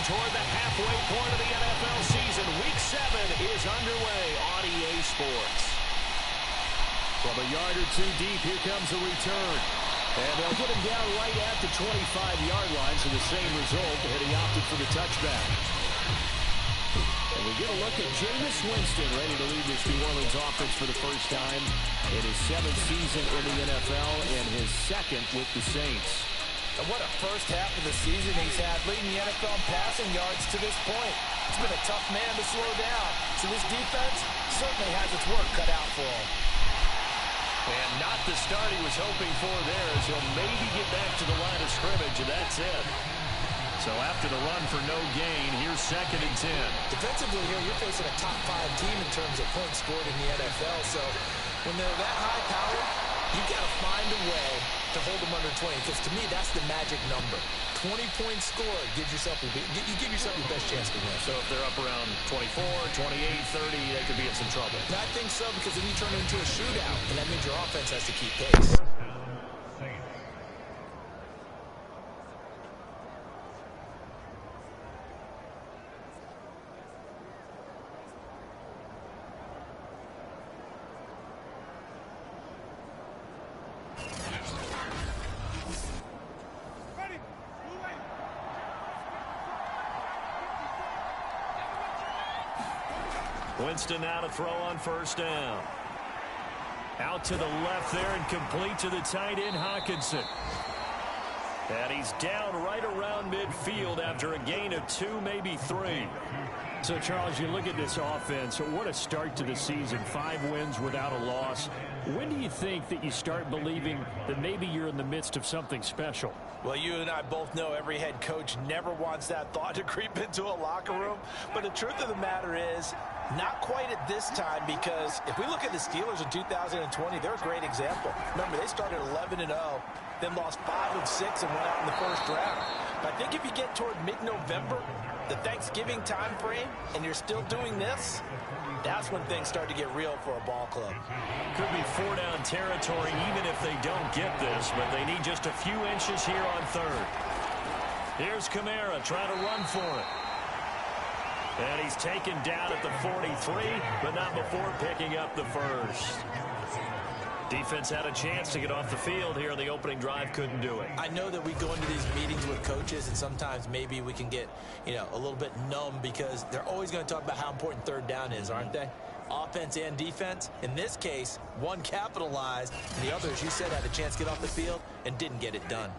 toward the halfway point of the NFL season. Week 7 is underway on EA Sports. From a yard or two deep, here comes a return. And they'll get him down right at the 25-yard line, so the same result, and he opted for the touchback. And we get a look at Jameis Winston, ready to lead this New Orleans offense for the first time in his 7th season in the NFL and his 2nd with the Saints. And what a first half of the season he's had, leading the NFL in passing yards to this point. It's been a tough man to slow down, so this defense certainly has its work cut out for him. And not the start he was hoping for there, as he'll maybe get back to the line of scrimmage, and that's it. So after the run for no gain, here's 2nd and 10. Defensively here, you're facing a top 5 team in terms of points scored in the NFL. So when they're that high powered, you got to find a way to hold them under 20. Because to me, that's the magic number. 20 points scored gives yourself you give yourself your best chance to win. So if they're up around 24, 28, 30, they could be in some trouble. I think so, because then you turn it into a shootout, and that means your offense has to keep pace. Winston now to throw on first down. Out to the left there and complete to the tight end, Hockenson. And he's down right around midfield after a gain of 2, maybe 3. So, Charles, you look at this offense, what a start to the season. 5 wins without a loss. When do you think that you start believing that maybe you're in the midst of something special? Well, you and I both know every head coach never wants that thought to creep into a locker room. But the truth of the matter is, not quite at this time, because if we look at the Steelers in 2020, they're a great example. Remember, they started 11-0, then lost 5 of 6 and went out in the first round. But I think if you get toward mid-November, the Thanksgiving time frame, and you're still doing this, that's when things start to get real for a ball club. Could be 4-down territory even if they don't get this, but they need just a few inches here on 3rd. Here's Kamara trying to run for it. And he's taken down at the 43, but not before picking up the first. Defense had a chance to get off the field here on the opening drive, couldn't do it. I know that we go into these meetings with coaches, and sometimes maybe we can get, a little bit numb, because they're always going to talk about how important 3rd down is, aren't they? Offense and defense. In this case, one capitalized, and the other, as you said, had a chance to get off the field and didn't get it done.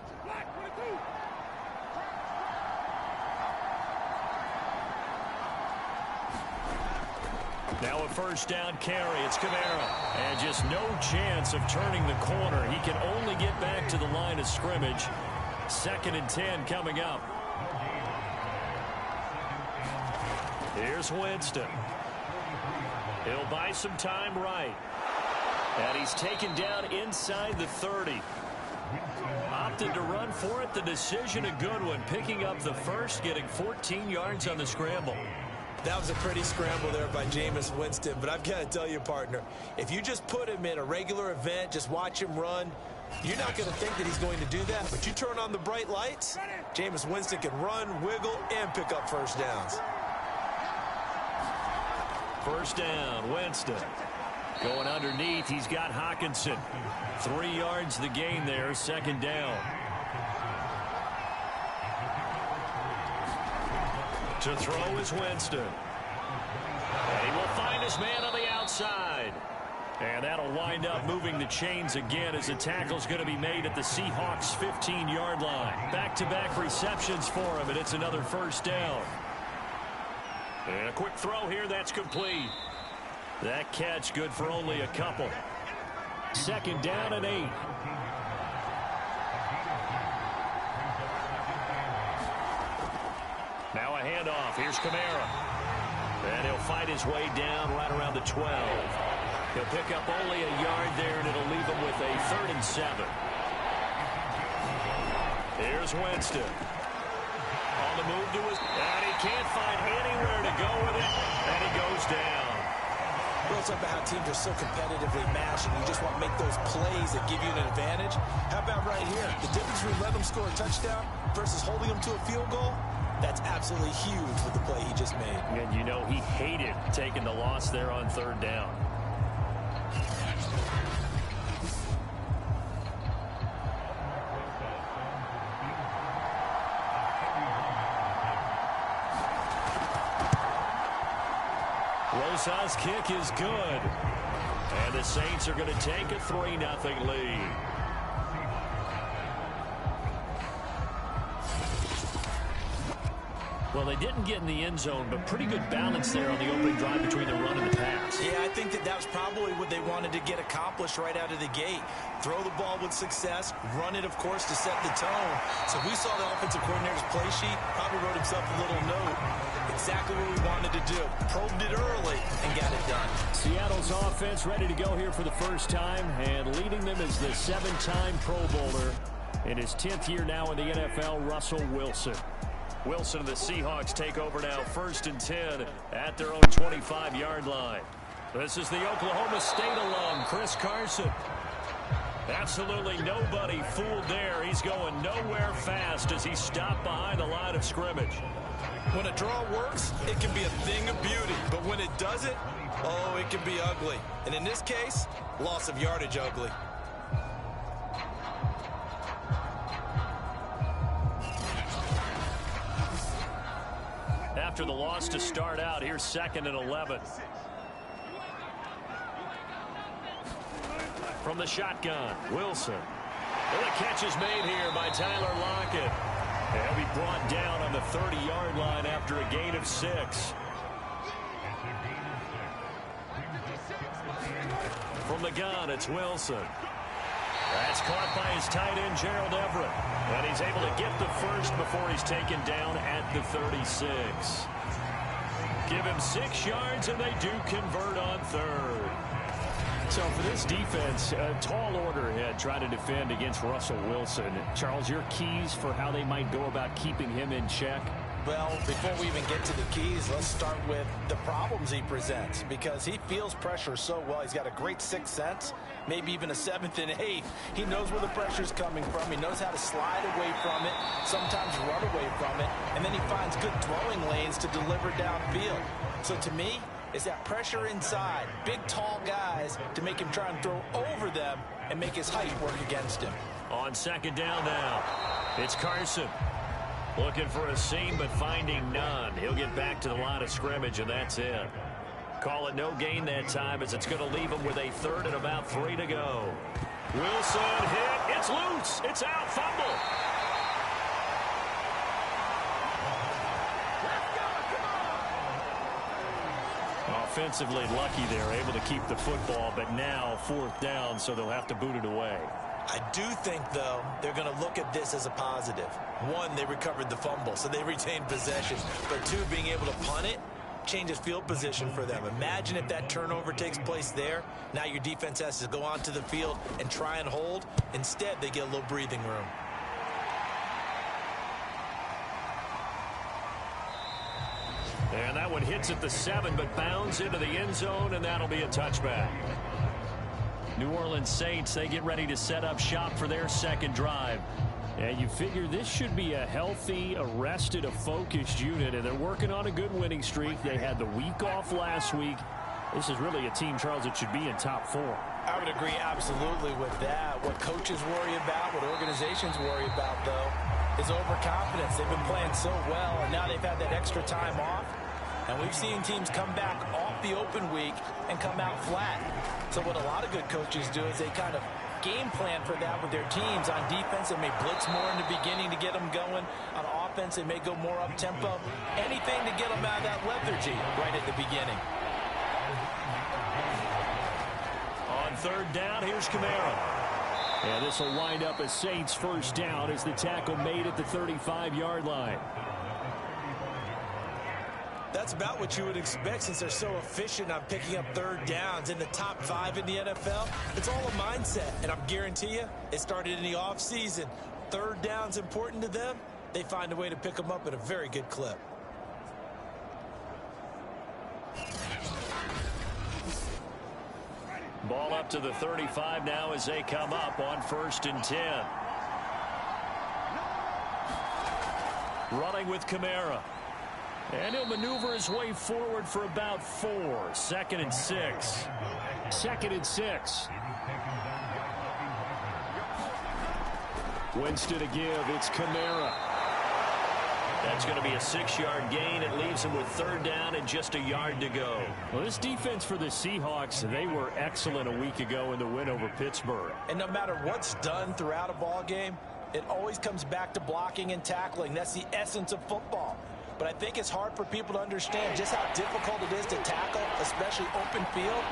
Now a first down carry. It's Kamara. And just no chance of turning the corner. He can only get back to the line of scrimmage. 2nd and 10 coming up. Here's Winston. He'll buy some time right. And he's taken down inside the 30. Opted to run for it. The decision a good one. Picking up the first, getting 14 yards on the scramble. That was a pretty scramble there by Jameis Winston, but I've got to tell you, partner, if you just put him in a regular event, just watch him run, you're not going to think that he's going to do that. But you turn on the bright lights, Jameis Winston can run, wiggle, and pick up first downs. First down, Winston. Going underneath, he's got Hockenson. 3 yards the gain there, 2nd down. To throw is Winston. And he will find his man on the outside. And that'll wind up moving the chains again, as the tackle's going to be made at the Seahawks' 15-yard line. Back-to-back receptions for him, and it's another first down. And a quick throw here, that's complete. That catch good for only a couple. 2nd down and 8. Now a handoff. Here's Kamara. And he'll fight his way down right around the 12. He'll pick up only a yard there, and it'll leave him with a 3rd and 7. Here's Winston. On the move to his... And he can't find anywhere to go with it. And he goes down. We'll talk about how teams are so competitively matched, and you just want to make those plays that give you an advantage. How about right here? The difference between letting them score a touchdown versus holding them to a field goal? That's absolutely huge with the play he just made. And you know he hated taking the loss there on third down. Rosa's kick is good. And the Saints are going to take a 3-0 lead. Well, they didn't get in the end zone, but pretty good balance there on the opening drive between the run and the pass. Yeah, I think that was probably what they wanted to get accomplished right out of the gate. Throw the ball with success, run it, of course, to set the tone. So we saw the offensive coordinator's play sheet, probably wrote himself a little note. Exactly what we wanted to do. Probed it early and got it done. Seattle's offense ready to go here for the first time, and leading them is the 7-time Pro Bowler. In his 10th year now in the NFL, Russell Wilson. Wilson and the Seahawks take over now, 1st and 10 at their own 25-yard line. This is the Oklahoma State alum, Chris Carson. Absolutely nobody fooled there. He's going nowhere fast as he stopped behind the line of scrimmage. When a draw works, it can be a thing of beauty. But when it doesn't, oh, it can be ugly. And in this case, loss of yardage ugly. After the loss to start out, here's 2nd and 11. From the shotgun, Wilson. And the catch is made here by Tyler Lockett. And he'll be brought down on the 30-yard line after a gain of 6. From the gun, it's Wilson. That's caught by his tight end, Gerald Everett. And he's able to get the first before he's taken down at the 36. Give him 6 yards, and they do convert on 3rd. So for this defense, a tall order ahead trying to defend against Russell Wilson. Charles, your keys for how they might go about keeping him in check? Well, before we even get to the keys, let's start with the problems he presents, because he feels pressure so well. He's got a great 6th sense, maybe even a 7th and 8th. He knows where the pressure's coming from. He knows how to slide away from it, sometimes run away from it, and then he finds good throwing lanes to deliver downfield. So to me, it's that pressure inside, big, tall guys to make him try and throw over them and make his height work against him. On 2nd down now, it's Carson. Looking for a seam, but finding none. He'll get back to the line of scrimmage, and that's it. Call it no gain that time, as it's going to leave him with a 3rd and about 3 to go. Wilson hit. It's loose. It's out. Fumble. Offensively lucky they're able to keep the football, but now 4th down, so they'll have to boot it away. I do think, though, they're going to look at this as a positive. 1, they recovered the fumble, so they retained possession. But 2, being able to punt it changes field position for them. Imagine if that turnover takes place there. Now your defense has to go onto the field and try and hold. Instead, they get a little breathing room. And that one hits at the 7, but bounds into the end zone, and that'll be a touchback. New Orleans Saints, they get ready to set up shop for their 2nd drive. And you figure this should be a healthy, arrested, a focused unit, and they're working on a good winning streak. They had the week off last week. This is really a team, Charles, that should be in top 4. I would agree absolutely with that. What coaches worry about, what organizations worry about, though, is overconfidence. They've been playing so well, and now they've had that extra time off. And we've seen teams come back off the open week and come out flat. So what a lot of good coaches do is they kind of game plan for that with their teams. On defense, they may blitz more in the beginning to get them going. On offense, they may go more up-tempo. Anything to get them out of that lethargy right at the beginning. On 3rd down, here's Kamara. And this will wind up a Saints 1st down as the tackle made at the 35-yard line. That's about what you would expect since they're so efficient on picking up 3rd downs in the top 5 in the NFL. It's all a mindset, and I guarantee you it started in the offseason. 3rd down's important to them. They find a way to pick them up at a very good clip. Ball up to the 35 now as they come up on 1st and 10. Running with Kamara. And he'll maneuver his way forward for about 4. 2nd and 6. 2nd and 6. Winston to give. It's Kamara. That's going to be a 6-yard gain. It leaves him with 3rd down and just a yard to go. Well, this defense for the Seahawks, they were excellent a week ago in the win over Pittsburgh. And no matter what's done throughout a ball game, it always comes back to blocking and tackling. That's the essence of football. But I think it's hard for people to understand just how difficult it is to tackle, especially open field.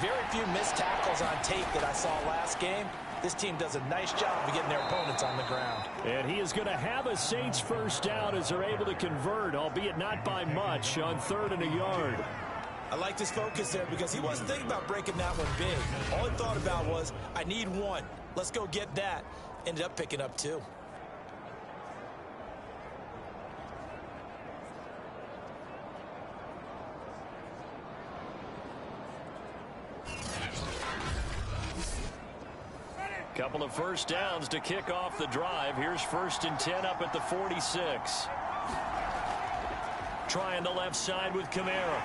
Very few missed tackles on tape that I saw last game. This team does a nice job of getting their opponents on the ground. And he is going to have a Saints 1st down as they're able to convert, albeit not by much, on 3rd and a yard. I like his focus there because he wasn't thinking about breaking that one big. All he thought about was, I need 1. Let's go get that. Ended up picking up 2. Couple of 1st downs to kick off the drive. Here's 1st and 10 up at the 46. Trying the left side with Kamara.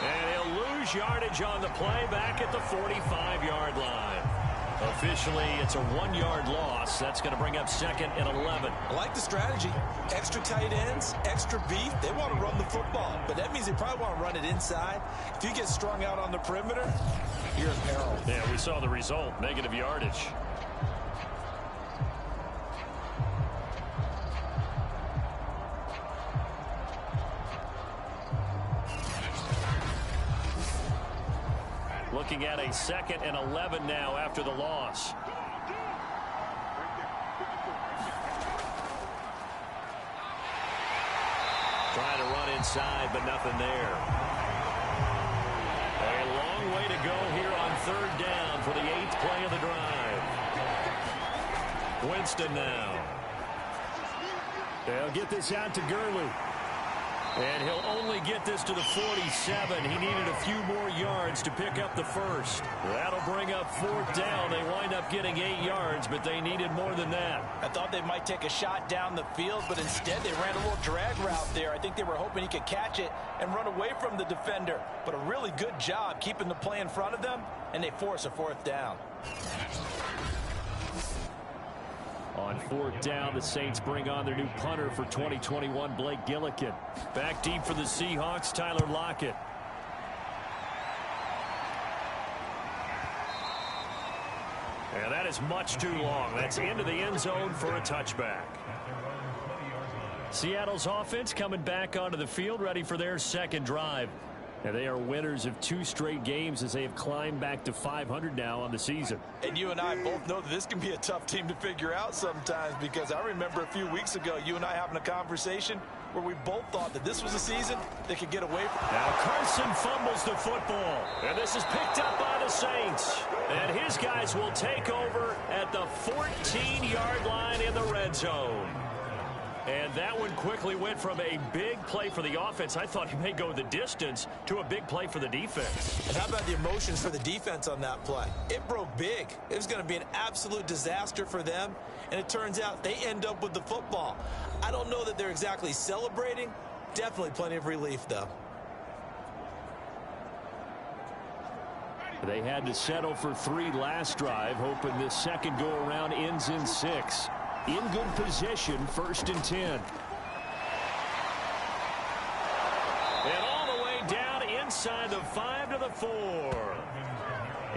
And he'll lose yardage on the play back at the 45-yard line. Officially, it's a 1-yard loss. That's going to bring up 2nd and 11. I like the strategy. Extra tight ends, extra beef. They want to run the football, but that means they probably want to run it inside. If you get strung out on the perimeter, you're in peril. Yeah, we saw the result. Negative yardage. Looking at a 2nd and 11 now after the loss. Trying to run inside, but nothing there. A long way to go here on 3rd down for the 8th play of the drive. Winston now. They'll get this out to Gurley. And he'll only get this to the 47. He needed a few more yards to pick up the 1st. That'll bring up 4th down. They wind up getting 8 yards, but they needed more than that. I thought they might take a shot down the field, but instead they ran a little drag route there. I think they were hoping he could catch it and run away from the defender. But a really good job keeping the play in front of them, and they force a 4th down. On 4th down, the Saints bring on their new punter for 2021, Blake Gillikin. Back deep for the Seahawks, Tyler Lockett. And that is much too long. That's into the end zone for a touchback. Seattle's offense coming back onto the field, ready for their 2nd drive. And they are winners of 2 straight games as they have climbed back to 500 now on the season. And you and I both know that this can be a tough team to figure out sometimes, because I remember a few weeks ago you and I having a conversation where we both thought that this was a season they could get away from. Now Carson fumbles the football, and this is picked up by the Saints. And his guys will take over at the 14-yard line in the red zone. And that one quickly went from a big play for the offense, I thought he may go the distance, to a big play for the defense. And how about the emotions for the defense on that play? It broke big. It was going to be an absolute disaster for them, and it turns out they end up with the football. I don't know that they're exactly celebrating. Definitely plenty of relief, though. They had to settle for 3 last drive, hoping this second go-around ends in 6. In good position, 1st and 10. And all the way down inside the 5 to the 4.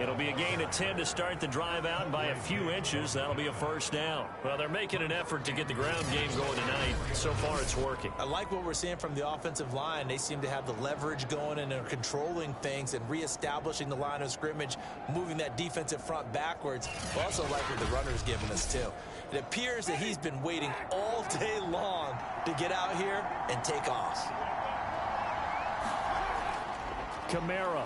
It'll be a gain of 10 to start the drive out, and by a few inches, that'll be a 1st down. Well, they're making an effort to get the ground game going tonight. So far, it's working. I like what we're seeing from the offensive line. They seem to have the leverage going, and they're controlling things and reestablishing the line of scrimmage, moving that defensive front backwards. I also like what the runner's giving us, too. It appears that he's been waiting all day long to get out here and take off. Kamara.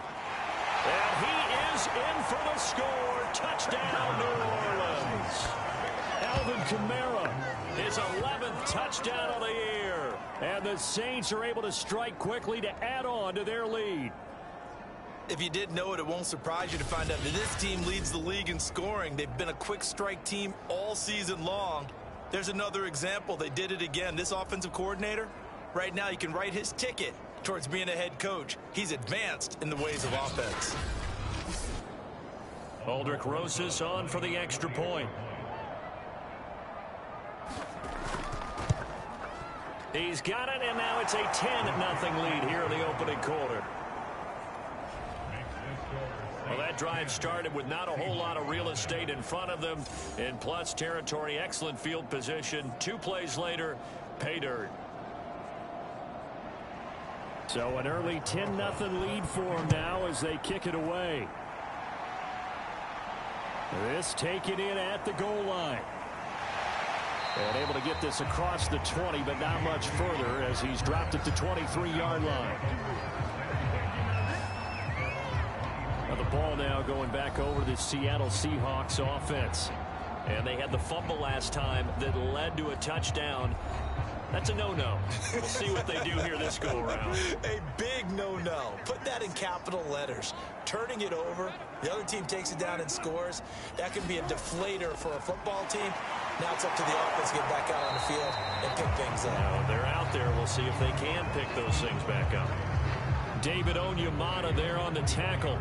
And he is in for the score. Touchdown, New Orleans. Alvin Kamara, his 11th touchdown of the year. And the Saints are able to strike quickly to add on to their lead. If you didn't know it, it won't surprise you to find out that this team leads the league in scoring. They've been a quick strike team all season long. There's another example. They did it again. This offensive coordinator, right now you can write his ticket towards being a head coach. He's advanced in the ways of offense. Aldrich Rosas on for the extra point. He's got it, and now it's a 10-0 lead here in the opening quarter. Well, that drive started with not a whole lot of real estate in front of them. In plus territory, excellent field position. 2 plays later, pay dirt. So an early 10-0 lead for them now as they kick it away. This taken in at the goal line. And able to get this across the 20, but not much further as he's dropped it to 23-yard line. Now the ball now going back over to the Seattle Seahawks offense. And they had the fumble last time that led to a touchdown. That's a no-no. We'll see what they do here this go-around. A big no-no. Put that in capital letters. Turning it over, the other team takes it down and scores. That can be a deflator for a football team. Now it's up to the offense to get back out on the field and pick things up. Now they're out there. We'll see if they can pick those things back up. David Onyemata there on the tackle.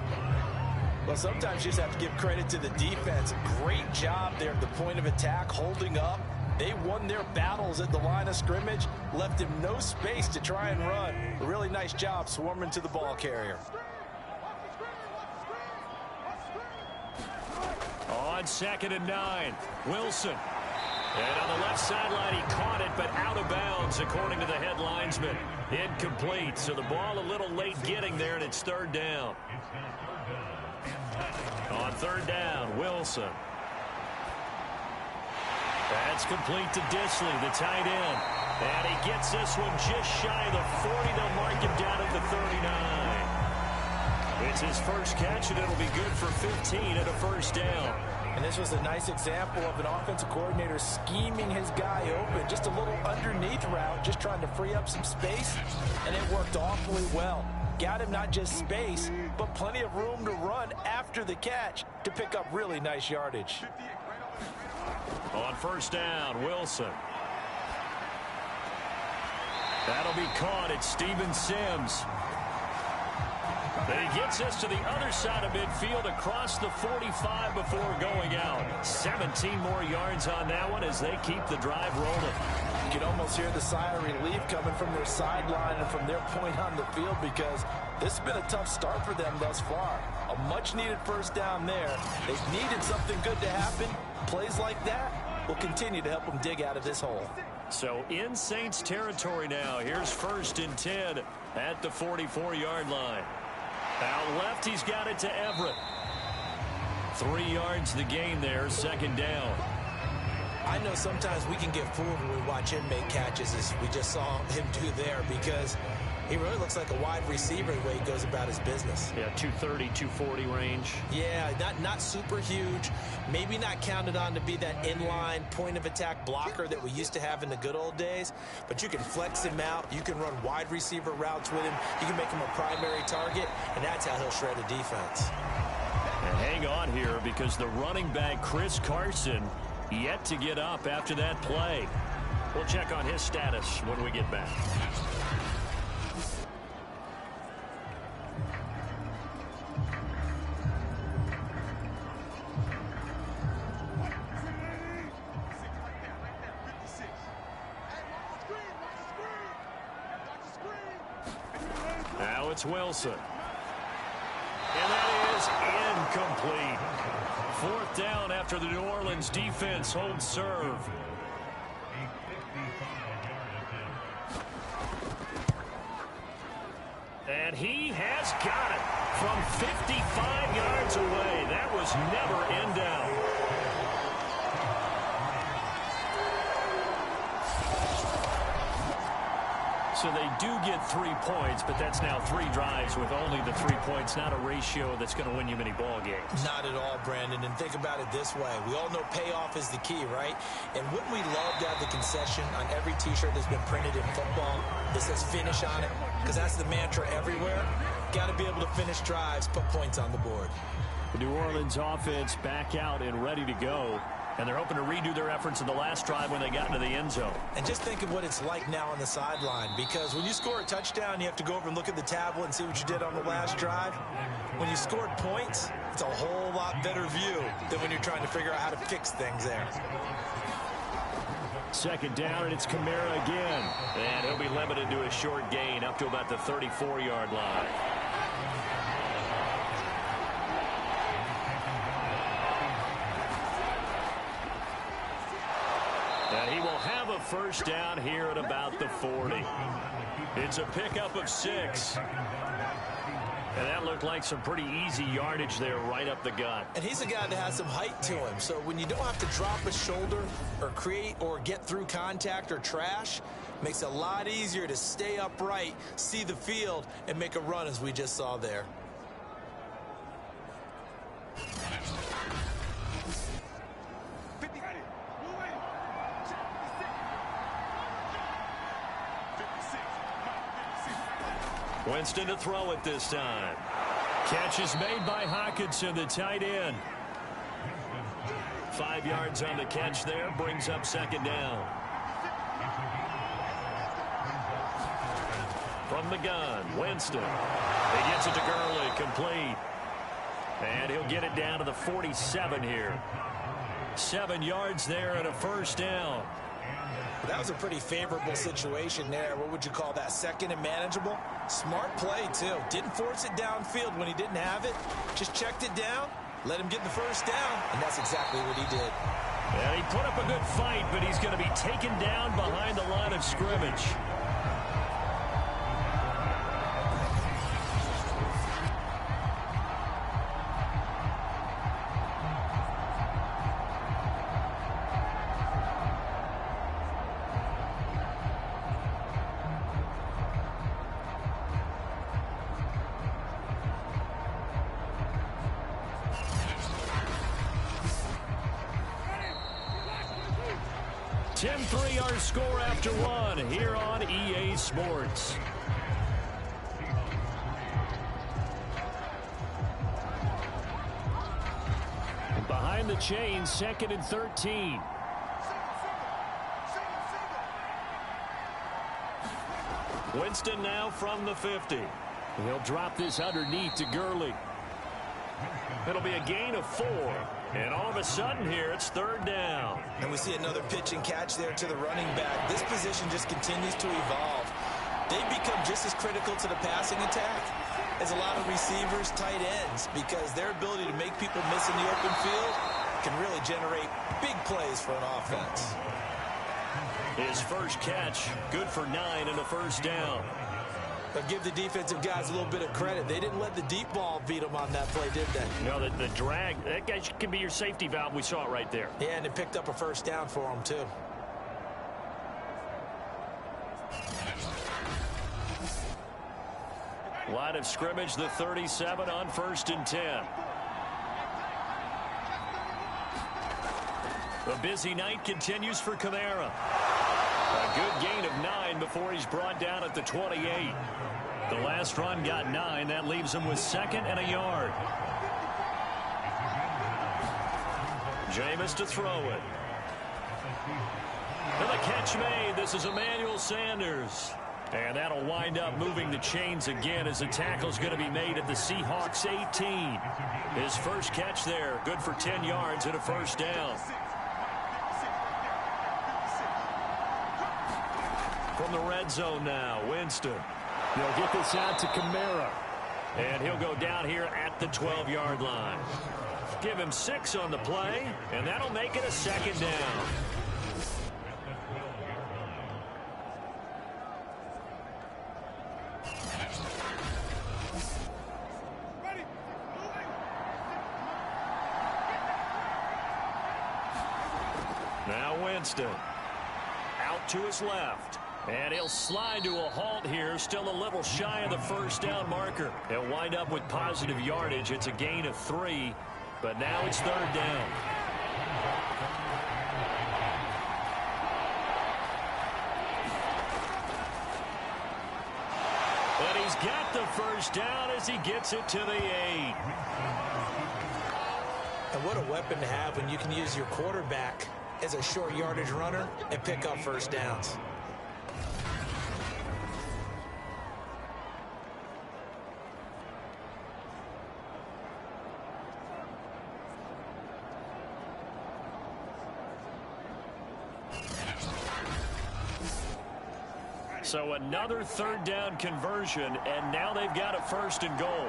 Well, sometimes you just have to give credit to the defense. Great job there at the point of attack, holding up. They won their battles at the line of scrimmage, left him no space to try and run. A really nice job swarming to the ball carrier. On 2nd and 9, Wilson. And on the left sideline, he caught it, but out of bounds, according to the head linesman. Incomplete, so the ball a little late getting there, and it's 3rd down. On 3rd down, Wilson. That's complete to Disley, the tight end. And he gets this one just shy of the 40. They'll mark him down at the 39. It's his first catch, and it'll be good for 15 and a 1st down. And this was a nice example of an offensive coordinator scheming his guy open. Just a little underneath route, just trying to free up some space, and it worked awfully well. Got him not just space, but plenty of room to run after the catch to pick up really nice yardage. On 1st down, Wilson. That'll be caught at Steven Sims. And he gets us to the other side of midfield across the 45 before going out. 17 more yards on that one as they keep the drive rolling. You can almost hear the sigh of relief coming from their sideline and from their point on the field because this has been a tough start for them thus far. A much-needed 1st down there. They've needed something good to happen. Plays like that will continue to help them dig out of this hole. So in Saints territory now. Here's 1st and 10 at the 44-yard line. Out left, he's got it to Everett. 3 yards the gain there, 2nd down. I know sometimes we can get fooled when we watch him make catches, as we just saw him do there, because he really looks like a wide receiver the way he goes about his business. Yeah, 230, 240 range. Yeah, not super huge. Maybe not counted on to be that inline point-of-attack blocker that we used to have in the good old days. But you can flex him out. You can run wide receiver routes with him. You can make him a primary target, and that's how he'll shred a defense. And hang on here because the running back, Chris Carson, yet to get up after that play. We'll check on his status when we get back. Now it's Wilson. And that is incomplete. 4th down after the New Orleans defense holds serve. And he has got it from 55 yards away. That was never in doubt. So they do get 3 points, but that's now 3 drives with only the 3 points, not a ratio that's going to win you many ball games. Not at all, Brandon, and think about it this way. We all know payoff is the key, right? And wouldn't we love to have the concession on every T-shirt that's been printed in football that says finish on it? Because that's the mantra everywhere. Got to be able to finish drives, put points on the board. The New Orleans offense back out and ready to go. And they're hoping to redo their efforts in the last drive when they got into the end zone. And just think of what it's like now on the sideline, because when you score a touchdown, you have to go over and look at the tablet and see what you did on the last drive. When you scored points, it's a whole lot better view than when you're trying to figure out how to fix things there. Second down, and it's Kamara again. And he'll be limited to a short gain up to about the 34-yard line. And he will have a first down here at about the 40. It's a pickup of 6. And that looked like some pretty easy yardage there right up the gut. And he's a guy that has some height to him. So when you don't have to drop a shoulder or create or get through contact or trash, makes it a lot easier to stay upright, see the field, and make a run as we just saw there. Winston to throw it this time. Catch is made by Hockenson, the tight end. 5 yards on the catch there, brings up second down. From the gun, Winston. He gets it to Gurley, complete. And he'll get it down to the 47 here. 7 yards there and a first down. That was a pretty favorable situation there. What would you call that? Second and manageable? Smart play, too. Didn't force it downfield when he didn't have it. Just checked it down, let him get the first down, and that's exactly what he did. Yeah, he put up a good fight, but he's going to be taken down behind the line of scrimmage. Our score after one here on EA Sports. And behind the chains, 2nd and 13. Winston now from the 50. He'll drop this underneath to Gurley. It'll be a gain of 4. And all of a sudden here, it's 3rd down. And we see another pitch and catch there to the running back. This position just continues to evolve. They've become just as critical to the passing attack as a lot of receivers, tight ends, because their ability to make people miss in the open field can really generate big plays for an offense. His first catch, good for 9 and a first down. But give the defensive guys a little bit of credit. They didn't let the deep ball beat them on that play, did they? No, the drag, that guy can be your safety valve. We saw it right there. Yeah, and it picked up a first down for him, too. Line of scrimmage, the 37 on 1st and 10. The busy night continues for Kamara. A good gain of 9 before he's brought down at the 28. The last run got 9. That leaves him with 2nd and a yard. Jameis to throw it. And the catch made. This is Emmanuel Sanders. And that'll wind up moving the chains again as the tackle's going to be made at the Seahawks 18. His first catch there, good for 10 yards and a first down. From the red zone now, Winston. They'll get this out to Kamara. And he'll go down here at the 12-yard line. Give him 6 on the play, and that'll make it a 2nd down. Now Winston. Out to his left. And he'll slide to a halt here, still a little shy of the first down marker. He'll wind up with positive yardage. It's a gain of 3, but now it's 3rd down. And he's got the first down as he gets it to the 8. And what a weapon to have when you can use your quarterback as a short yardage runner and pick up first downs. So another third down conversion, and now they've got a first and goal.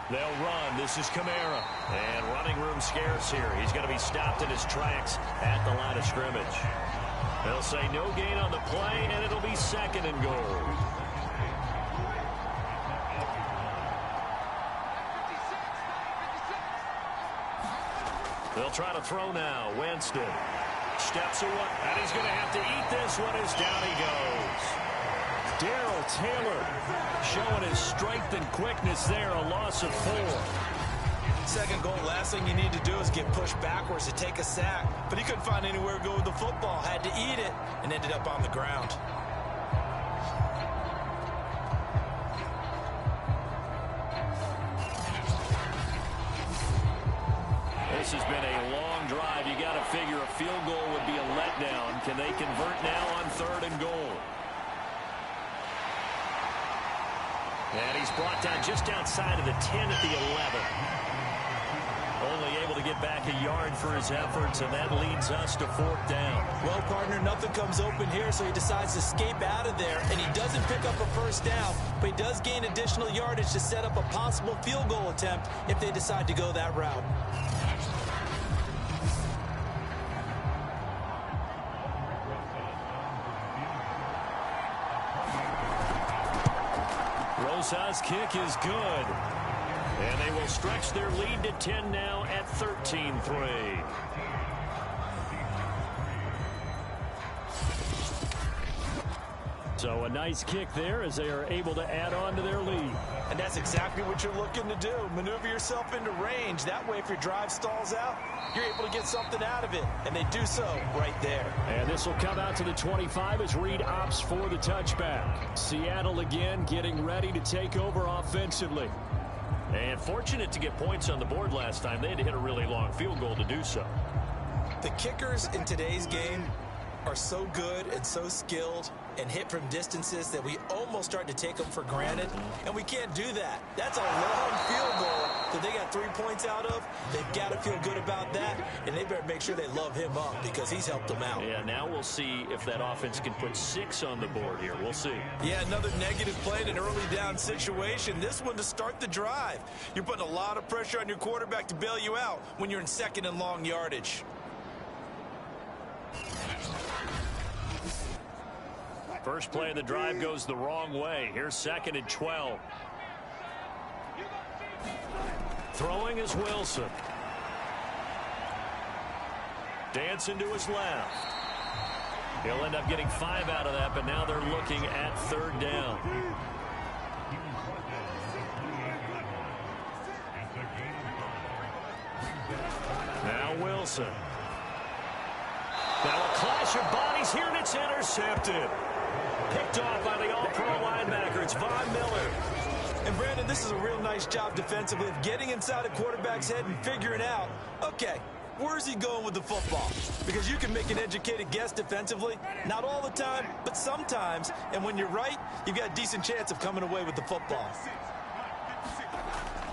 They'll run. This is Kamara. And running room scarce here. He's going to be stopped in his tracks at the line of scrimmage. They'll say no gain on the play, and it'll be second and goal. They'll try to throw now. Winston steps away, and he's going to have to eat this one as down he goes. Darrell Taylor showing his strength and quickness there, a loss of 4. Second goal, last thing you need to do is get pushed backwards to take a sack. But he couldn't find anywhere to go with the football, had to eat it, and ended up on the ground. This has been a long drive. You got to figure a field goal would be a letdown. Can they convert now on third and goal? And he's brought down just outside of the 10 at the 11. Only able to get back a yard for his efforts, and that leads us to fourth down. Well, partner, nothing comes open here, so he decides to escape out of there, and he doesn't pick up a first down, but he does gain additional yardage to set up a possible field goal attempt if they decide to go that route. Rosa's kick is good. And they will stretch their lead to 10 now at 13-3. So a nice kick there as they are able to add on to their lead. And that's exactly what you're looking to do. Maneuver yourself into range. That way, if your drive stalls out, you're able to get something out of it. And they do so right there. And this will come out to the 25 as Reed opts for the touchback. Seattle again getting ready to take over offensively. And fortunate to get points on the board last time. They had to hit a really long field goal to do so. The kickers in today's game are so good and so skilled and hit from distances that we almost start to take them for granted, and we can't do that. That's a long field goal that they got 3 points out of. They've got to feel good about that, and they better make sure they love him up because he's helped them out. Yeah, now we'll see if that offense can put 6 on the board here. We'll see. Yeah, another negative play in an early down situation. This one to start the drive. You're putting a lot of pressure on your quarterback to bail you out when you're in second and long yardage. First play of the drive goes the wrong way. Here's second and 12. Throwing is Wilson. Dancing to his left. He'll end up getting 5 out of that, but now they're looking at third down. Now Wilson. Now a clash of bodies here, and it's intercepted. Picked off by the all-pro linebacker. It's Von Miller. And, Brandon, this is a real nice job defensively of getting inside a quarterback's head and figuring out, okay, where's he going with the football? Because you can make an educated guess defensively. Not all the time, but sometimes. And when you're right, you've got a decent chance of coming away with the football.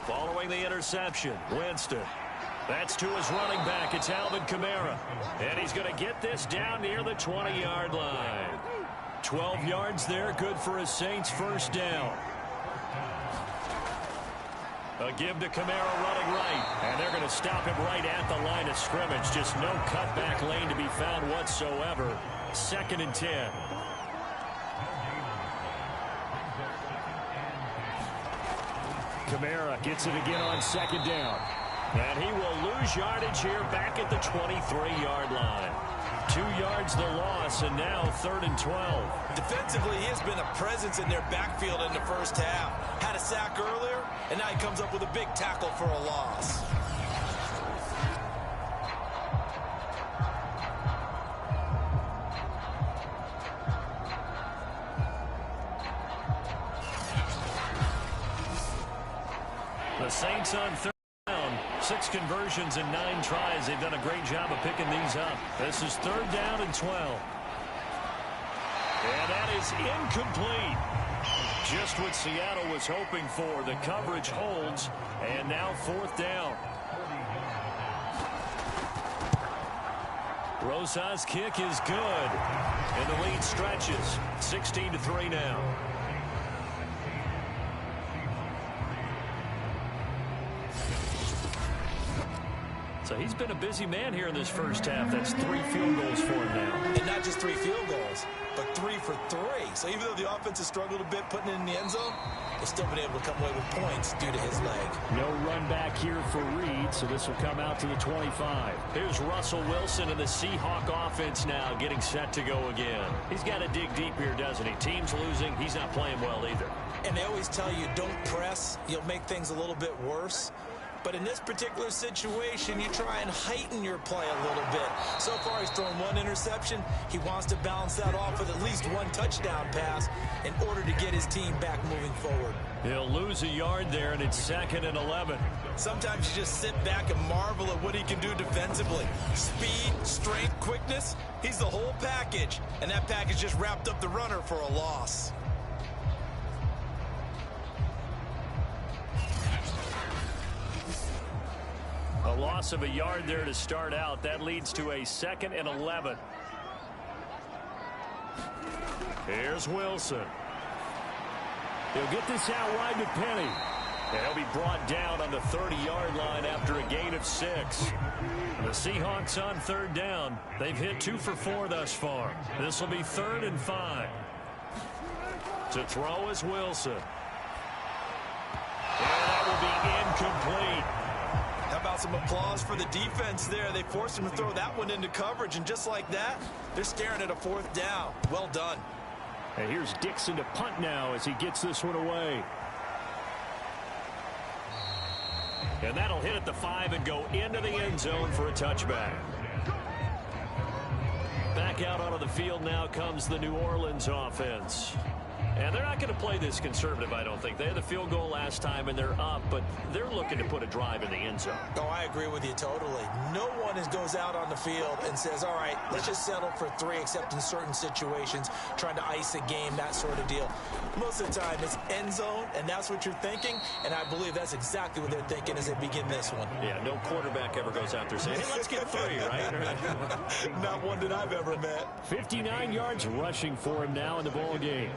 Following the interception, Winston. That's to his running back. It's Alvin Kamara. And he's going to get this down near the 20-yard line. 12 yards there, good for a Saints first down. A give to Kamara running right. And they're going to stop him right at the line of scrimmage. Just no cutback lane to be found whatsoever. Second and 10. Kamara gets it again on second down. And he will lose yardage here back at the 23-yard line. 2 yards the loss, and now third and 12. Defensively, he has been a presence in their backfield in the first half. Had a sack earlier, and now he comes up with a big tackle for a loss. Saints on third down. 6 conversions and 9 tries. They've done a great job of picking these up. This is third down and 12. And that is incomplete. Just what Seattle was hoping for. The coverage holds. And now fourth down. Rosas' kick is good. And the lead stretches. 16-3 now. So he's been a busy man here in this first half. That's 3 field goals for him now. And not just 3 field goals, but 3 for 3. So even though the offense has struggled a bit putting it in the end zone, they've still been able to come away with points due to his leg. No run back here for Reed, so this will come out to the 25. Here's Russell Wilson and the Seahawk offense now getting set to go again. He's got to dig deep here, doesn't he? Team's losing. He's not playing well either. And they always tell you, don't press. You'll make things a little bit worse. But in this particular situation, you try and heighten your play a little bit. So far, he's thrown 1 interception. He wants to balance that off with at least 1 touchdown pass in order to get his team back moving forward. He'll lose a yard there, and it's 2nd and 11. Sometimes you just sit back and marvel at what he can do defensively. Speed, strength, quickness, he's the whole package. And that package just wrapped up the runner for a loss. A loss of a yard there to start out. That leads to a 2nd and 11. Here's Wilson. He'll get this out wide to Penny. And he'll be brought down on the 30-yard line after a gain of 6. The Seahawks on third down. They've hit 2 for 4 thus far. This will be 3rd and 5. To throw is Wilson. And that will be incomplete. How about some applause for the defense there? They forced him to throw that one into coverage, and just like that, they're staring at a 4th down. Well done. And here's Dixon to punt now as he gets this one away. And that'll hit at the 5 and go into the end zone for a touchback. Back out onto the field now comes the New Orleans offense. And they're not going to play this conservative, I don't think. They had the field goal last time, and they're up, but they're looking to put a drive in the end zone. Oh, I agree with you totally. No one goes out on the field and says, all right, let's just settle for 3, except in certain situations, trying to ice a game, that sort of deal. Most of the time, it's end zone, and that's what you're thinking, and I believe that's exactly what they're thinking as they begin this one. Yeah, no quarterback ever goes out there saying, hey, let's get 3, right? Not one that I've ever met. 59 yards rushing for him now in the ball game.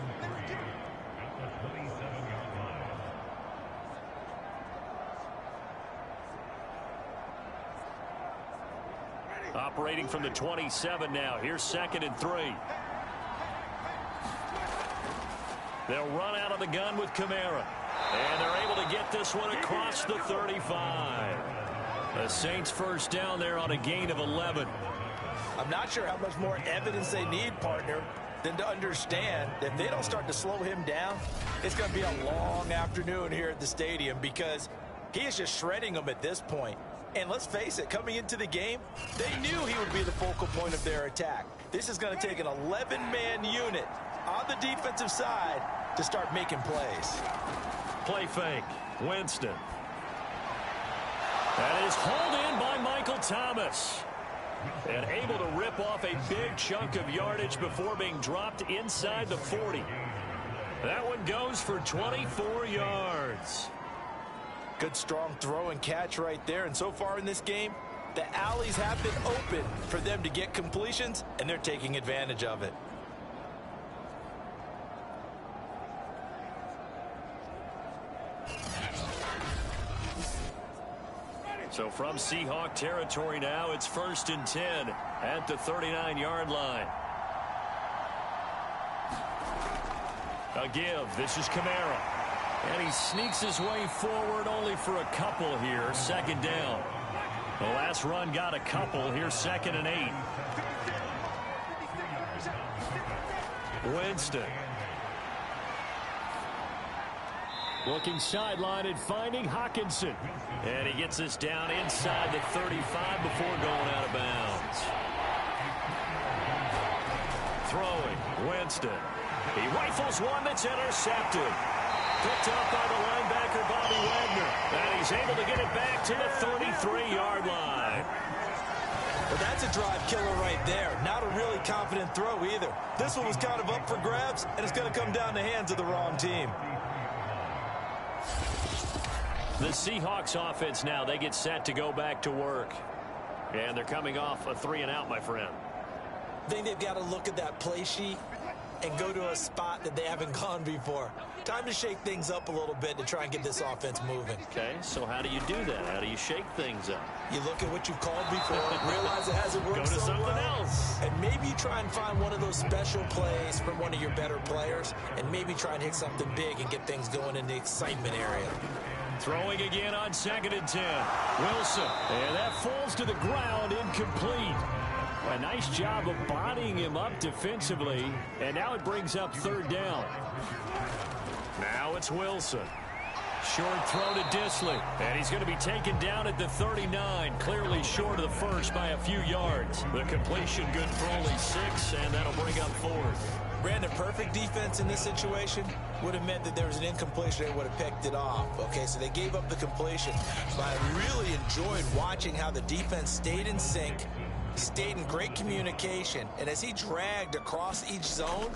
Operating from the 27 now. Here's 2nd and 3. They'll run out of the gun with Kamara. And they're able to get this one across the 35. The Saints first down there on a gain of 11. I'm not sure how much more evidence they need, partner, than to understand that if they don't start to slow him down, it's going to be a long afternoon here at the stadium because he is just shredding them at this point. And let's face it, coming into the game, they knew he would be the focal point of their attack. This is going to take an 11-man unit on the defensive side to start making plays. Play fake. Winston. That is hauled in by Michael Thomas. And able to rip off a big chunk of yardage before being dropped inside the 40. That one goes for 24 yards. Good strong throw and catch right there. And so far in this game, the alleys have been open for them to get completions, and they're taking advantage of it. So from Seahawk territory now, it's 1st and 10 at the 39-yard line. A give. This is Kamara. And he sneaks his way forward only for a couple here. 2nd down. The last run got a couple. Here's 2nd and 8. Winston. Looking sideline and finding Hawkinson. And he gets this down inside the 35 before going out of bounds. Throwing. Winston. He rifles one that's intercepted. Picked up by the linebacker, Bobby Wagner. And he's able to get it back to the 33-yard line. Well, that's a drive killer right there. Not a really confident throw either. This one was kind of up for grabs, and it's going to come down the hands of the wrong team. The Seahawks offense now, they get set to go back to work. And they're coming off a 3-and-out, my friend. I think they've got to look at that play sheet and go to a spot that they haven't gone before. Time to shake things up a little bit to try and get this offense moving. Okay, so how do you do that? How do you shake things up? You look at what you've called before, realize it hasn't worked go to so something well, else. and maybe you try and find one of those special plays from one of your better players, and maybe try and hit something big and get things going in the excitement area. Throwing again on 2nd and 10. Wilson, and that falls to the ground, incomplete. A nice job of bodying him up defensively, and now it brings up 3rd down. Now it's Wilson. Short throw to Disley, and he's going to be taken down at the 39, clearly short of the first by a few yards. The completion good for only 6, and that'll bring up 4th. Brandon, perfect defense in this situation would have meant that there was an incompletion. They would have picked it off. Okay, so they gave up the completion. But I really enjoyed watching how the defense stayed in sync, stayed in great communication, and as he dragged across each zone,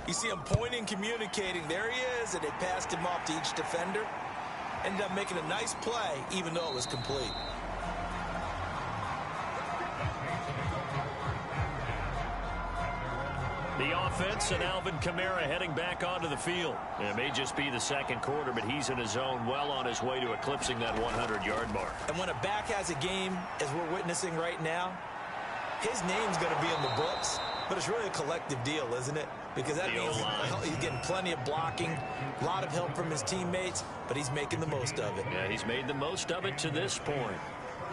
you see him pointing, communicating. There he is, and they passed him off to each defender. Ended up making a nice play, even though it was complete. The offense and Alvin Kamara heading back onto the field. It may just be the 2nd quarter, but he's in his zone, well on his way to eclipsing that 100-yard mark. And when a back has a game, as we're witnessing right now, his name's going to be in the books, but it's really a collective deal, isn't it? Because that means he's getting plenty of blocking, a lot of help from his teammates, but he's making the most of it. Yeah, he's made the most of it to this point.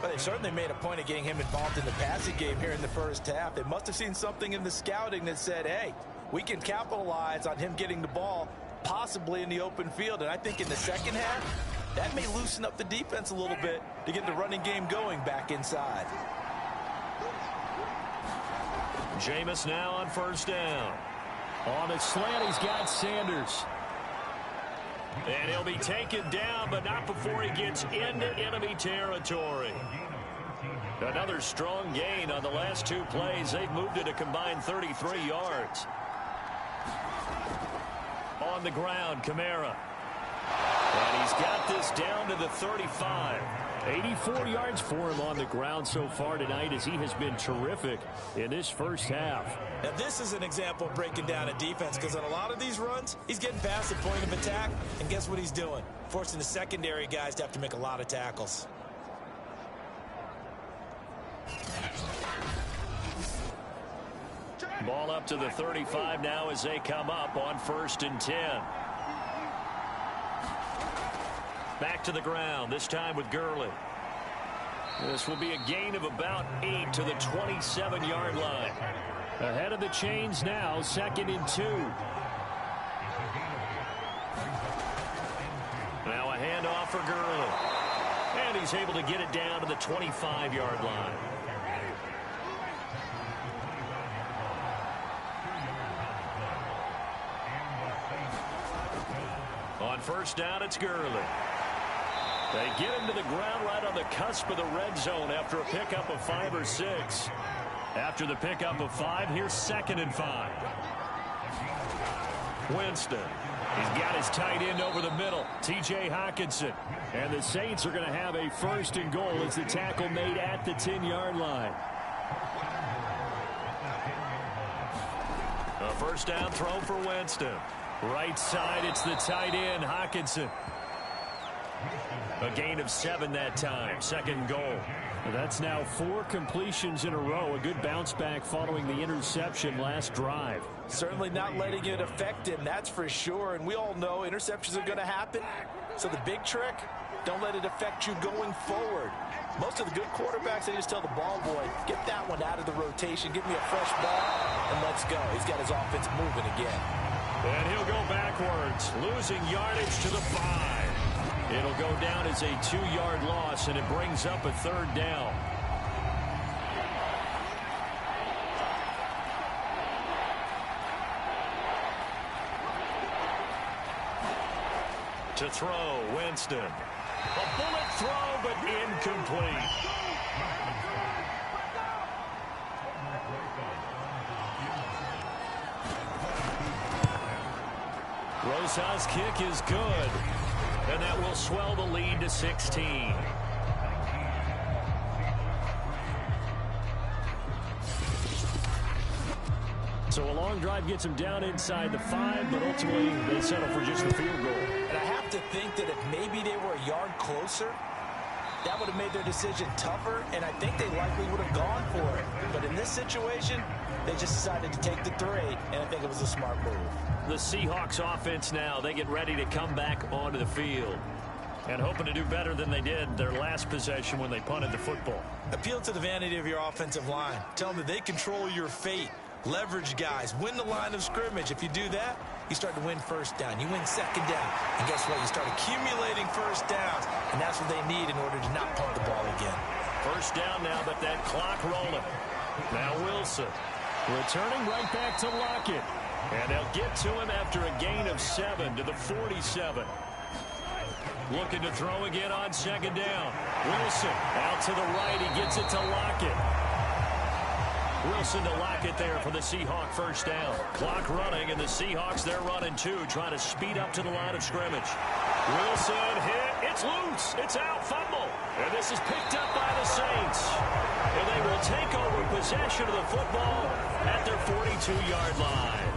But they certainly made a point of getting him involved in the passing game here in the first half. They must have seen something in the scouting that said, hey, we can capitalize on him getting the ball possibly in the open field. And I think in the second half, that may loosen up the defense a little bit to get the running game going back inside. Jameis now on 1st down. On a slant, he's got Sanders. And he'll be taken down, but not before he gets into enemy territory. Another strong gain on the last 2 plays. They've moved it a combined 33 yards. On the ground, Kamara. And he's got this down to the 35. 84 yards for him on the ground so far tonight, as he has been terrific in this first half. Now, this is an example of breaking down a defense, because on a lot of these runs, he's getting past the point of attack, and guess what he's doing? Forcing the secondary guys to have to make a lot of tackles. Ball up to the 35 now as they come up on 1st and 10. Back to the ground, this time with Gurley. This will be a gain of about 8 to the 27-yard line. Ahead of the chains now, 2nd and 2. Now a handoff for Gurley. And he's able to get it down to the 25-yard line. On 1st down, it's Gurley. They get him to the ground right on the cusp of the red zone after a pickup of 5 or 6. After the pickup of 5, here's 2nd and 5. Winston. He's got his tight end over the middle, T.J. Hockenson. And the Saints are going to have a 1st and goal as the tackle made at the 10-yard line. A 1st down throw for Winston. Right side, it's the tight end, Hockenson. A gain of 7 that time. 2nd goal. That's now 4 completions in a row. A good bounce back following the interception last drive. Certainly not letting it affect him, that's for sure. And we all know interceptions are going to happen. So the big trick, don't let it affect you going forward. Most of the good quarterbacks, they just tell the ball boy, get that one out of the rotation, give me a fresh ball, and let's go. He's got his offense moving again. And he'll go backwards, losing yardage to the 5. It'll go down as a 2-yard loss, and it brings up a 3rd down. To throw, Winston. A bullet throw, but incomplete. Rosa's kick is good. And that will swell the lead to 16. So a long drive gets them down inside the 5, but ultimately they settle for just the field goal. And I have to think that if maybe they were a yard closer, that would have made their decision tougher, and I think they likely would have gone for it. But in this situation, they just decided to take the 3, and I think it was a smart move. The Seahawks offense now, they get ready to come back onto the field. And hoping to do better than they did their last possession when they punted the football. Appeal to the vanity of your offensive line. Tell them that they control your fate. Leverage guys. Win the line of scrimmage. If you do that, you start to win first down. You win second down. And guess what? You start accumulating first downs. And that's what they need in order to not punt the ball again. First down now, but that clock rolling. Now Wilson. Returning right back to Lockett. And they'll get to him after a gain of 7 to the 47. Looking to throw again on second down. Wilson out to the right. He gets it to Lockett. Wilson to Lockett there for the Seahawk first down. Clock running, and the Seahawks, they're running too, trying to speed up to the line of scrimmage. Wilson hit. It's loose. It's out. Fumble. And this is picked up by the Saints. And they will take over possession of the football at their 42-yard line.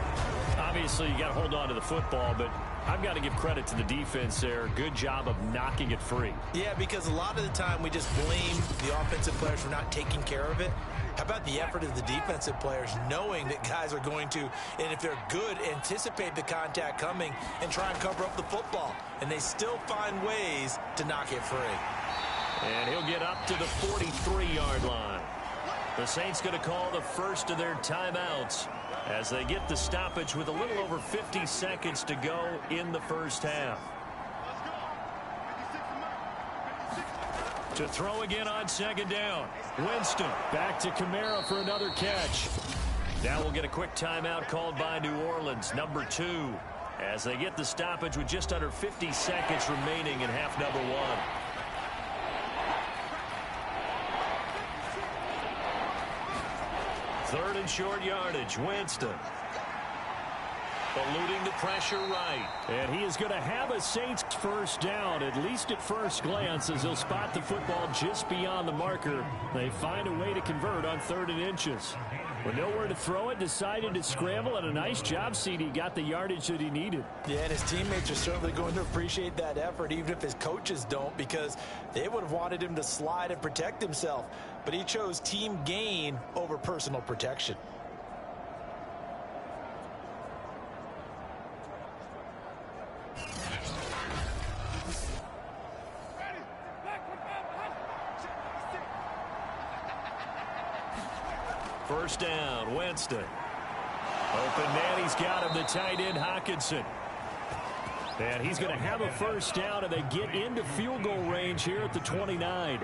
Obviously, you got to hold on to the football, but I've got to give credit to the defense there. Good job of knocking it free. Yeah, because a lot of the time we just blame the offensive players for not taking care of it. How about the effort of the defensive players knowing that guys are going to, and if they're good, anticipate the contact coming and try and cover up the football. And they still find ways to knock it free. And he'll get up to the 43-yard line. The Saints going to call the first of their timeouts as they get the stoppage with a little over 50 seconds to go in the first half. To throw again on second down. Winston back to Kamara for another catch. Now we'll get a quick timeout called by New Orleans, number 2, as they get the stoppage with just under 50 seconds remaining in half number 1. Third and short yardage. Winston. Eluding the pressure right. And he is going to have a Saints first down, at least at first glance, as he'll spot the football just beyond the marker. They find a way to convert on 3rd and inches. With nowhere to throw it, decided to scramble, and a nice job, CD. Got the yardage that he needed. Yeah, and his teammates are certainly going to appreciate that effort, even if his coaches don't, because they would have wanted him to slide and protect himself. But he chose team gain over personal protection. First down, Winston. Open man, he's got him, the tight end, Hockenson. And he's going to have a first down, and they get into field goal range here at the 29.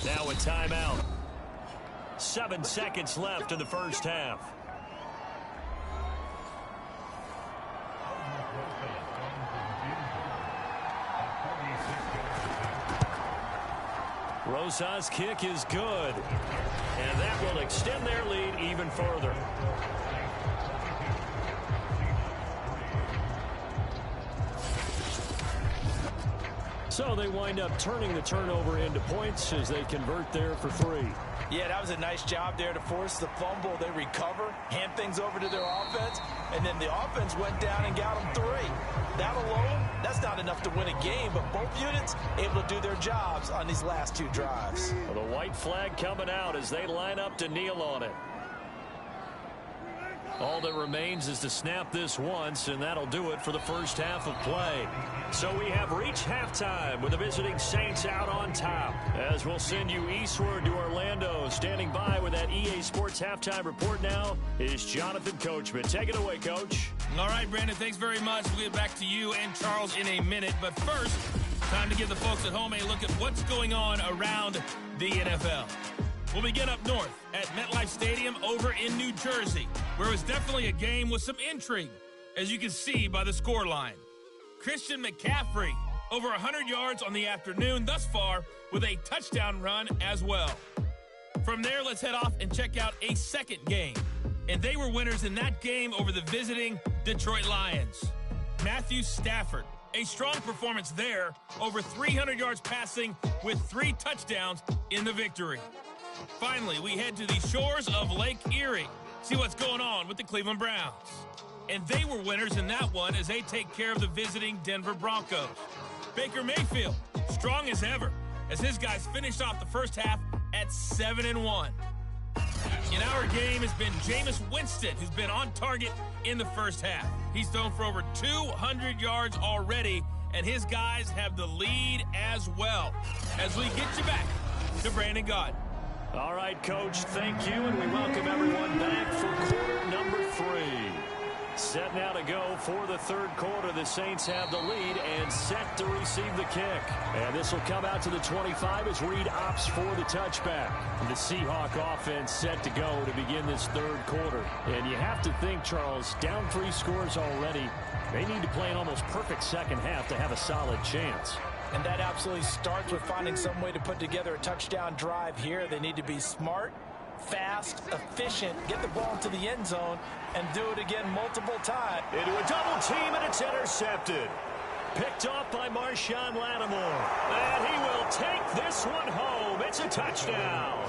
Now a timeout. 7 seconds left in the first half. Rosa's kick is good. And that will extend their lead even further. So they wind up turning the turnover into points as they convert there for 3. Yeah, that was a nice job there to force the fumble. They recover, hand things over to their offense, and then the offense went down and got them 3. That alone, that's not enough to win a game, but both units able to do their jobs on these last 2 drives. Well, the white flag coming out as they line up to kneel on it. All that remains is to snap this once, and that'll do it for the first half of play. So we have reached halftime with the visiting Saints out on top, as we'll send you eastward to Orlando standing by with that EA Sports Halftime Report now is Jonathan Coachman. Take it away, Coach. All right, Brandon, thanks very much. We'll get back to you and Charles in a minute. But first, time to give the folks at home a look at what's going on around the NFL. We'll begin up north at MetLife Stadium over in New Jersey, where it was definitely a game with some intrigue, as you can see by the scoreline. Christian McCaffrey, over 100 yards on the afternoon thus far, with a touchdown run as well. From there, let's head off and check out a second game. And they were winners in that game over the visiting Detroit Lions. Matthew Stafford, a strong performance there, over 300 yards passing with 3 touchdowns in the victory. Finally, we head to the shores of Lake Erie, see what's going on with the Cleveland Browns. And they were winners in that one as they take care of the visiting Denver Broncos. Baker Mayfield, strong as ever, as his guys finished off the first half at 7-1. In our game has been Jameis Winston, who's been on target in the first half. He's thrown for over 200 yards already, and his guys have the lead as well. As we get you back to Brandon Gaudin. All right, Coach, thank you, and we welcome everyone back for quarter number 3. Set now to go for the third quarter. The Saints have the lead and set to receive the kick. And this will come out to the 25 as Reed opts for the touchback. The Seahawk offense set to go to begin this third quarter. And you have to think, Charles, down 3 scores already. They need to play an almost perfect second half to have a solid chance. And that absolutely starts with finding some way to put together a touchdown drive here. They need to be smart, fast, efficient, get the ball into the end zone, and do it again multiple times. Into a double team, and it's intercepted. Picked off by Marshawn Lattimore. And he will take this one home. It's a touchdown.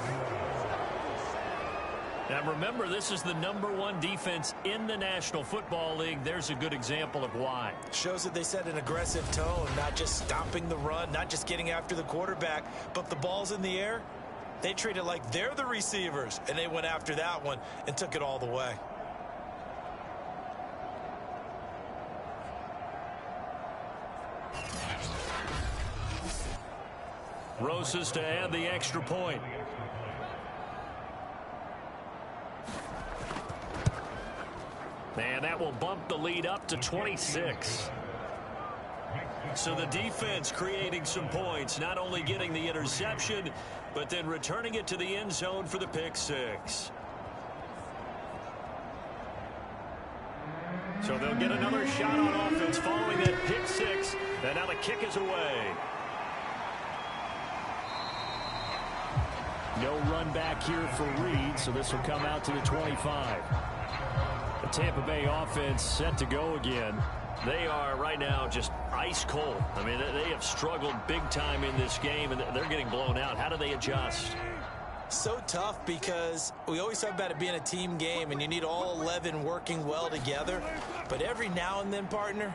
Now remember, this is the #1 defense in the National Football League. There's a good example of why. Shows that they set an aggressive tone, not just stopping the run, not just getting after the quarterback, but if the ball's in the air, they treat it like they're the receivers, and they went after that one and took it all the way. Rosas to add the extra point. And that will bump the lead up to 26. So the defense creating some points, not only getting the interception, but then returning it to the end zone for the pick 6. So they'll get another shot on offense following that pick 6. And now the kick is away. No run back here for Reed, so this will come out to the 25. The Tampa Bay offense set to go again. They are right now just ice cold. I mean, they have struggled big time in this game, and they're getting blown out. How do they adjust? So tough because we always talk about it being a team game, and you need all 11 working well together. But every now and then, partner,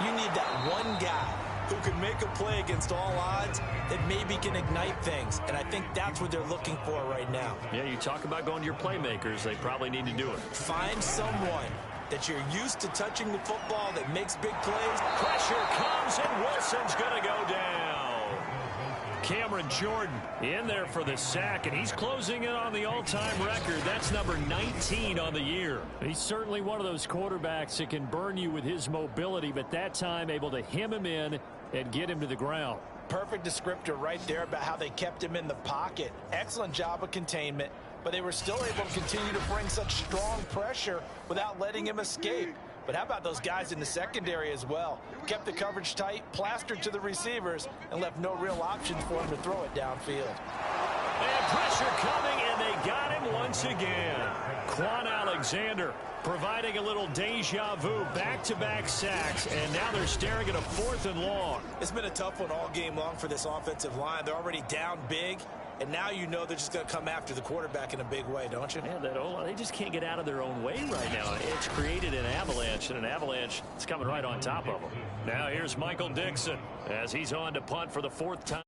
you need that one guy who can make a play against all odds that maybe can ignite things. And I think that's what they're looking for right now. Yeah, you talk about going to your playmakers. They probably need to do it. Find someone that you're used to touching the football that makes big plays. Pressure comes, and Wilson's going to go down. Cameron Jordan in there for the sack, and he's closing in on the all-time record. That's number 19 on the year. He's certainly one of those quarterbacks that can burn you with his mobility, but that time able to hem him in and get him to the ground. Perfect descriptor right there about how they kept him in the pocket. Excellent job of containment, but they were still able to continue to bring such strong pressure without letting him escape. But how about those guys in the secondary as well? Kept the coverage tight, plastered to the receivers, and left no real options for him to throw it downfield. And pressure coming, and they got him once again. Quan Alexander providing a little deja vu, back-to-back sacks, and now they're staring at a 4th and long. It's been a tough one all game long for this offensive line. They're already down big, and now you know they're just going to come after the quarterback in a big way, don't you? Man, they just can't get out of their own way right now. It's created an avalanche, and an avalanche is coming right on top of them. Now here's Michael Dixon as he's on to punt for the 4th time.